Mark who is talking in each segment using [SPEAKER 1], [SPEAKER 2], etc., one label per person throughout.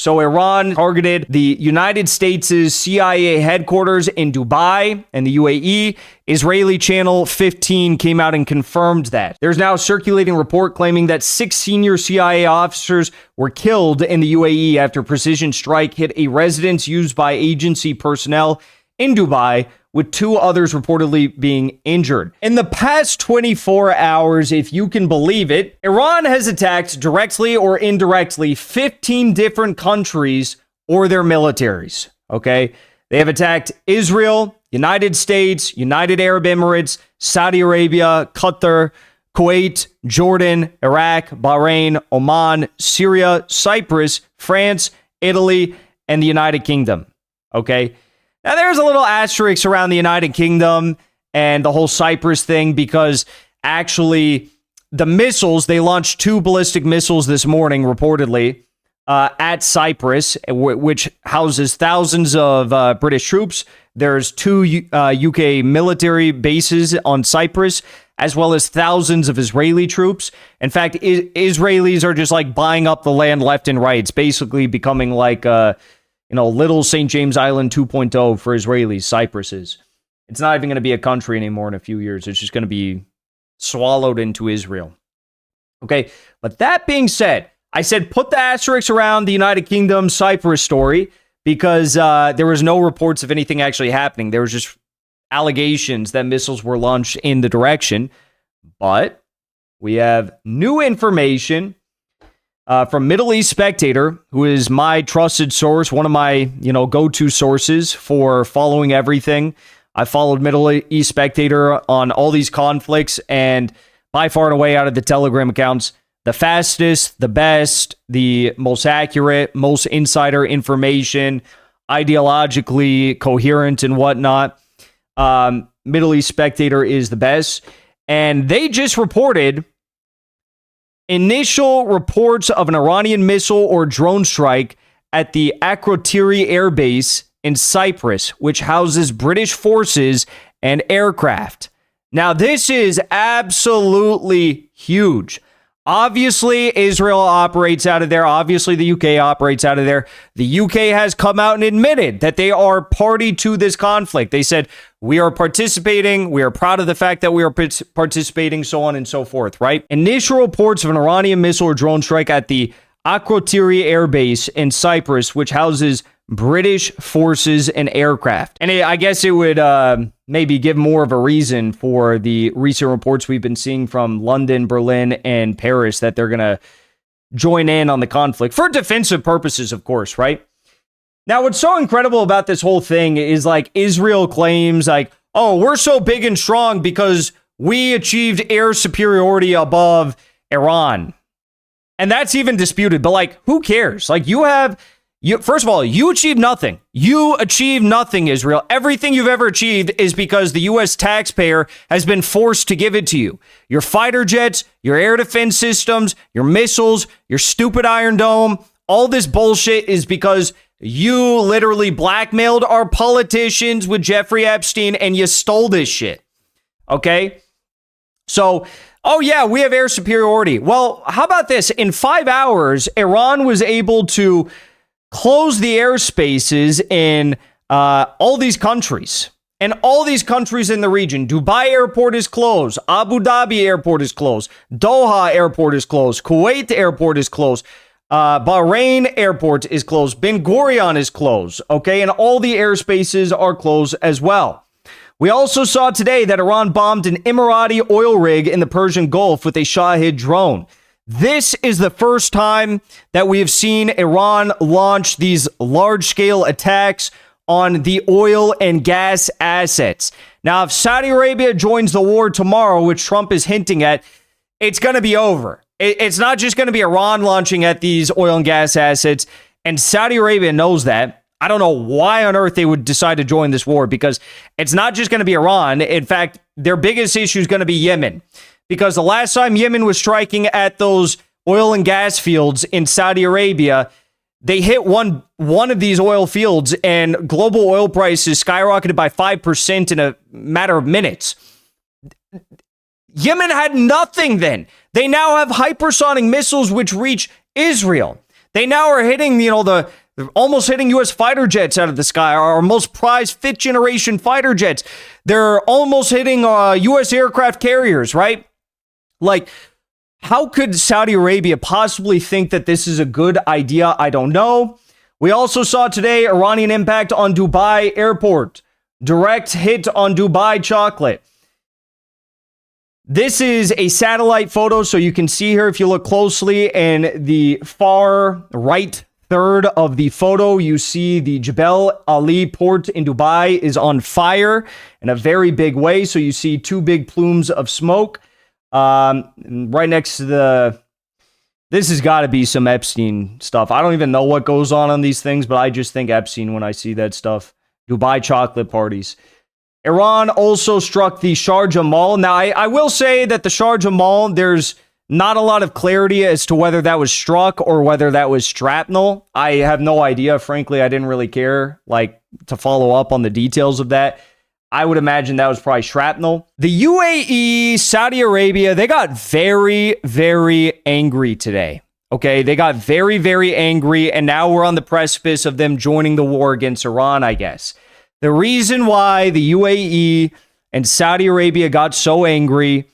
[SPEAKER 1] So Iran targeted the United States' CIA headquarters in Dubai and the UAE. Israeli Channel 15 came out and confirmed that. There's now a circulating report claiming that 6 senior CIA officers were killed in the UAE after precision strike hit a residence used by agency personnel in Dubai, with 2 others reportedly being injured. In the past 24 hours, if you can believe it, Iran has attacked directly or indirectly 15 different countries or their militaries, okay? They have attacked Israel, United States, United Arab Emirates, Saudi Arabia, Qatar, Kuwait, Jordan, Iraq, Bahrain, Oman, Syria, Cyprus, France, Italy, and the United Kingdom, okay? Now, there's a little asterisk around the United Kingdom and the whole Cyprus thing because actually the missiles, they launched 2 ballistic missiles this morning, reportedly, at Cyprus, which houses thousands of British troops. There's 2 UK military bases on Cyprus, as well as thousands of Israeli troops. In fact, Israelis are just like buying up the land left and right. It's basically becoming like little St. James Island 2.0 for Israelis, Cyprus is. It's not even going to be a country anymore in a few years. It's just going to be swallowed into Israel. Okay, but that being said, I said put the asterisk around the United Kingdom Cyprus story because there was no reports of anything actually happening. There was just allegations that missiles were launched in the direction. But we have new information from Middle East Spectator, who is my trusted source, one of my, go-to sources for following everything. I followed Middle East Spectator on all these conflicts, and by far and away out of the Telegram accounts, the fastest, the best, the most accurate, most insider information, ideologically coherent and whatnot. Middle East Spectator is the best. And they just reported initial reports of an Iranian missile or drone strike at the Akrotiri Air Base in Cyprus, which houses British forces and aircraft. Now, this is absolutely huge. Obviously, Israel operates out of there. Obviously, the UK operates out of there. The UK has come out and admitted that they are party to this conflict. They said, we are participating. We are proud of the fact that we are participating, so on and so forth, right? Initial reports of an Iranian missile or drone strike at the Akrotiri Air Base in Cyprus, which houses British forces and aircraft. And I guess it would maybe give more of a reason for the recent reports we've been seeing from London, Berlin, and Paris that they're going to join in on the conflict for defensive purposes, of course, right? Now, what's so incredible about this whole thing is like Israel claims like, oh, we're so big and strong because we achieved air superiority above Iran. And that's even disputed, but like, who cares? Like first of all, you achieved nothing. You achieved nothing, Israel. Everything you've ever achieved is because the U.S. taxpayer has been forced to give it to you. Your fighter jets, your air defense systems, your missiles, your stupid Iron Dome, all this bullshit is because you literally blackmailed our politicians with Jeffrey Epstein and you stole this shit. Okay? So, oh yeah, we have air superiority. Well, how about this? In 5 hours, Iran was able to close the airspaces in all these countries. And all these countries in the region. Dubai airport is closed. Abu Dhabi airport is closed. Doha airport is closed. Kuwait airport is closed. Bahrain airport is closed. Ben Gurion is closed. Okay, and all the airspaces are closed as well. We also saw today that Iran bombed an Emirati oil rig in the Persian Gulf with a Shahid drone. This is the first time that we have seen Iran launch these large-scale attacks on the oil and gas assets. Now, if Saudi Arabia joins the war tomorrow, which Trump is hinting at, it's going to be over. It's not just going to be Iran launching at these oil and gas assets, and Saudi Arabia knows that. I don't know why on earth they would decide to join this war, because it's not just going to be Iran. In fact, their biggest issue is going to be Yemen, because the last time Yemen was striking at those oil and gas fields in Saudi Arabia, they hit one of these oil fields and global oil prices skyrocketed by 5% in a matter of minutes. Yemen had nothing then. They now have hypersonic missiles which reach Israel. They now are hitting, they're almost hitting U.S. fighter jets out of the sky, our most prized fifth-generation fighter jets. They're almost hitting U.S. aircraft carriers, right? Like, how could Saudi Arabia possibly think that this is a good idea? I don't know. We also saw today Iranian impact on Dubai airport. Direct hit on Dubai chocolate. This is a satellite photo, so you can see here if you look closely in the far right third of the photo, you see the Jebel Ali port in Dubai is on fire in a very big way. So you see two big plumes of smoke right next to this has got to be some Epstein stuff. I don't even know what goes on these things, but I just think Epstein when I see that stuff. Dubai chocolate parties. Iran also struck the Sharjah Mall. Now, I will say that the Sharjah Mall, there's not a lot of clarity as to whether that was struck or whether that was shrapnel. I have no idea. Frankly, I didn't really care, to follow up on the details of that. I would imagine that was probably shrapnel. The UAE, Saudi Arabia, they got very, very angry today. Okay, they got very, very angry, and now we're on the precipice of them joining the war against Iran, I guess. The reason why the UAE and Saudi Arabia got so angry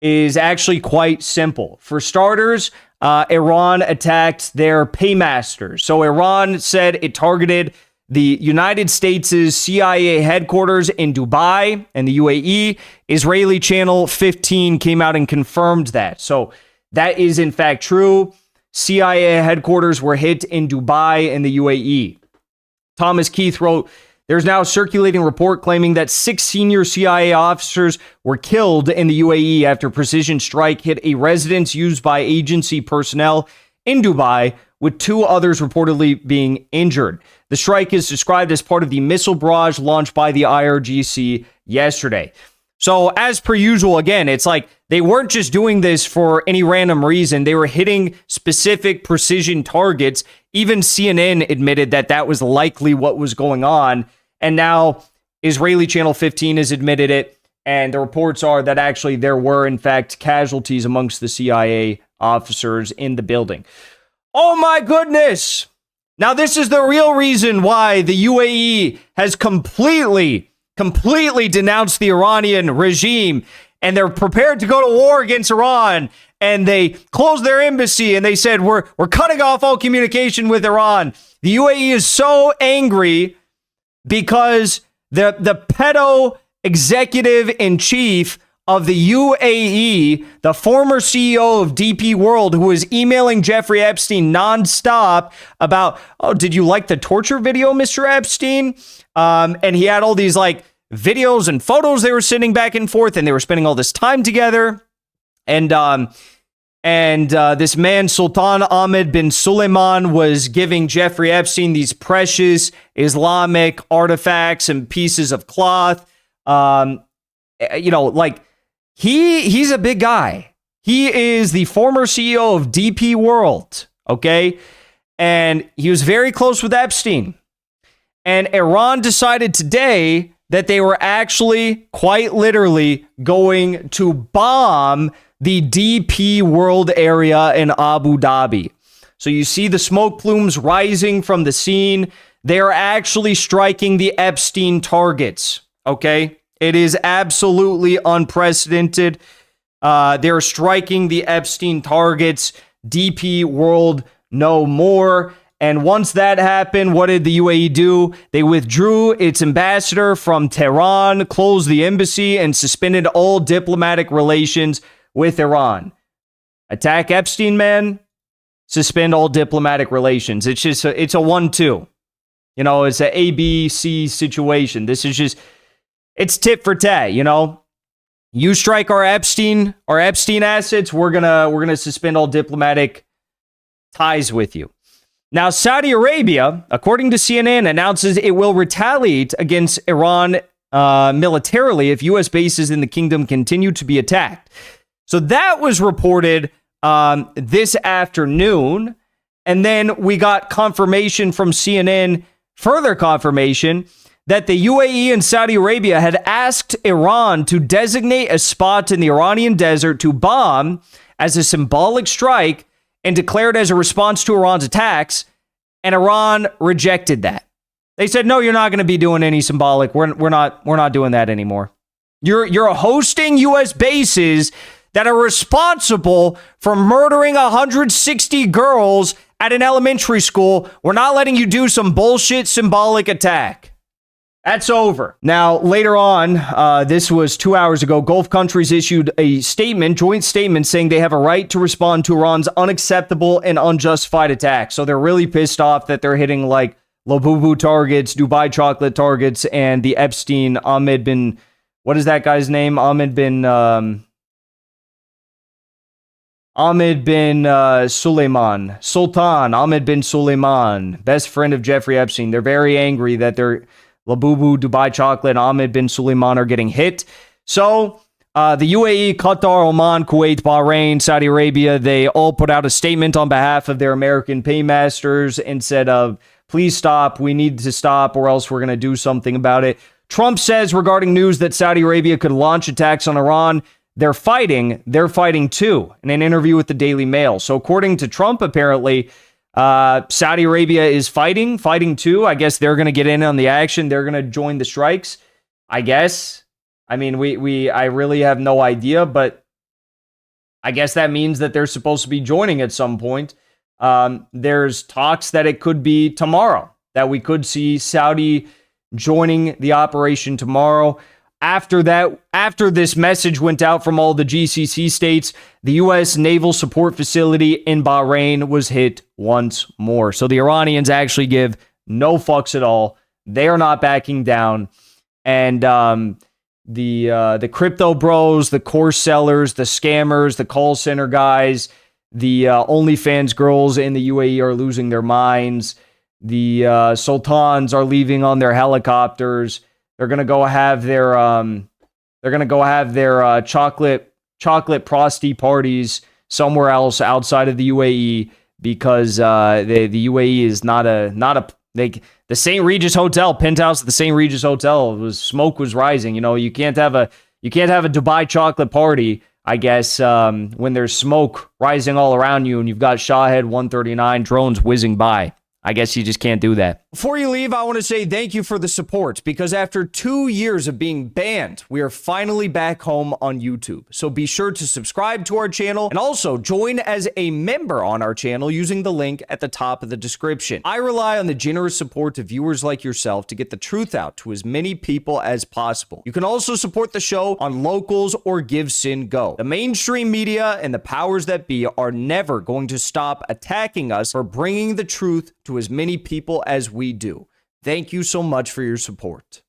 [SPEAKER 1] is actually quite simple. For starters, Iran attacked their paymasters. So Iran said it targeted the United States' CIA headquarters in Dubai and the UAE. Israeli Channel 15 came out and confirmed that. So that is in fact true. CIA headquarters were hit in Dubai and the UAE. Thomas Keith wrote, there's now a circulating report claiming that 6 senior CIA officers were killed in the UAE after precision strike hit a residence used by agency personnel in Dubai, with 2 others reportedly being injured. The strike is described as part of the missile barrage launched by the IRGC yesterday. So as per usual, again, it's like they weren't just doing this for any random reason. They were hitting specific precision targets. Even CNN admitted that that was likely what was going on. And now Israeli Channel 15 has admitted it. And the reports are that actually there were, in fact, casualties amongst the CIA officers in the building. Oh my goodness! Now this is the real reason why the UAE has completely denounced the Iranian regime, and they're prepared to go to war against Iran, and they closed their embassy, and they said, we're cutting off all communication with Iran. The UAE is so angry because the pedo executive-in-chief of the UAE, the former CEO of DP World, who was emailing Jeffrey Epstein nonstop about, oh, did you like the torture video, Mr. Epstein? And he had all these videos and photos they were sending back and forth, and they were spending all this time together. And this man, Sultan Ahmed bin Suleiman, was giving Jeffrey Epstein these precious Islamic artifacts and pieces of cloth. He's a big guy. He is the former CEO of DP World, okay? And he was very close with Epstein. And Iran decided today that they were actually, quite literally, going to bomb the DP World area in Abu Dhabi. So you see the smoke plumes rising from the scene. They are actually striking the Epstein targets, okay? It is absolutely unprecedented. They're striking the Epstein targets. DP World no more. And once that happened, what did the UAE do? They withdrew its ambassador from Tehran, closed the embassy, and suspended all diplomatic relations with Iran. Attack Epstein, man. Suspend all diplomatic relations. It's just it's a 1-2. It's an ABC situation. This is just, it's tit for tat, You strike our Epstein assets, we're gonna suspend all diplomatic ties with you. Now, Saudi Arabia, according to CNN, announces it will retaliate against Iran militarily if U.S. bases in the kingdom continue to be attacked. So that was reported this afternoon, and then we got confirmation from CNN, further confirmation, that the UAE and Saudi Arabia had asked Iran to designate a spot in the Iranian desert to bomb as a symbolic strike and declared as a response to Iran's attacks, and Iran rejected that. They said, no, you're not going to be doing any symbolic. We're not doing that anymore. You're hosting U.S. bases that are responsible for murdering 160 girls at an elementary school. We're not letting you do some bullshit symbolic attack. That's over. Now, later on, this was 2 hours ago, Gulf countries issued a joint statement saying they have a right to respond to Iran's unacceptable and unjustified attack. So they're really pissed off that they're hitting like Labubu targets, Dubai chocolate targets, and the Epstein Ahmed bin, what is that guy's name? Ahmed bin Suleiman, Sultan Ahmed bin Suleiman, best friend of Jeffrey Epstein. They're very angry that they're Labubu, Dubai chocolate, Ahmed bin Suleiman are getting hit. So the UAE, Qatar, Oman, Kuwait, Bahrain, Saudi Arabia, they all put out a statement on behalf of their American paymasters and said, please stop. We need to stop or else we're going to do something about it. Trump says regarding news that Saudi Arabia could launch attacks on Iran, they're fighting too, in an interview with the Daily Mail. So according to Trump, apparently, Saudi Arabia is fighting too. I guess they're going to get in on the action. They're going to join the strikes, I guess. I mean, I really have no idea, but I guess that means that they're supposed to be joining at some point. There's talks that it could be tomorrow, that we could see Saudi joining the operation tomorrow. After this message went out from all the GCC states, the U.S. naval support facility in Bahrain was hit once more. So the Iranians actually give no fucks at all. They are not backing down. And the crypto bros, the course sellers, the scammers, the call center guys, the OnlyFans girls in the UAE are losing their minds. The sultans are leaving on their helicopters. They're gonna go have their chocolate prosty parties somewhere else outside of the UAE because the UAE is not a the St. Regis Hotel, penthouse at the St. Regis Hotel, smoke was rising. You know, you can't have a Dubai chocolate party, I guess, when there's smoke rising all around you and you've got Shahed 139 drones whizzing by. I guess you just can't do that. Before you leave, I want to say thank you for the support, because after 2 years of being banned, we are finally back home on YouTube. So be sure to subscribe to our channel and also join as a member on our channel using the link at the top of the description. I rely on the generous support of viewers like yourself to get the truth out to as many people as possible. You can also support the show on Locals or Give Sin Go. The mainstream media and the powers that be are never going to stop attacking us for bringing the truth to as many people as we do. Thank you so much for your support.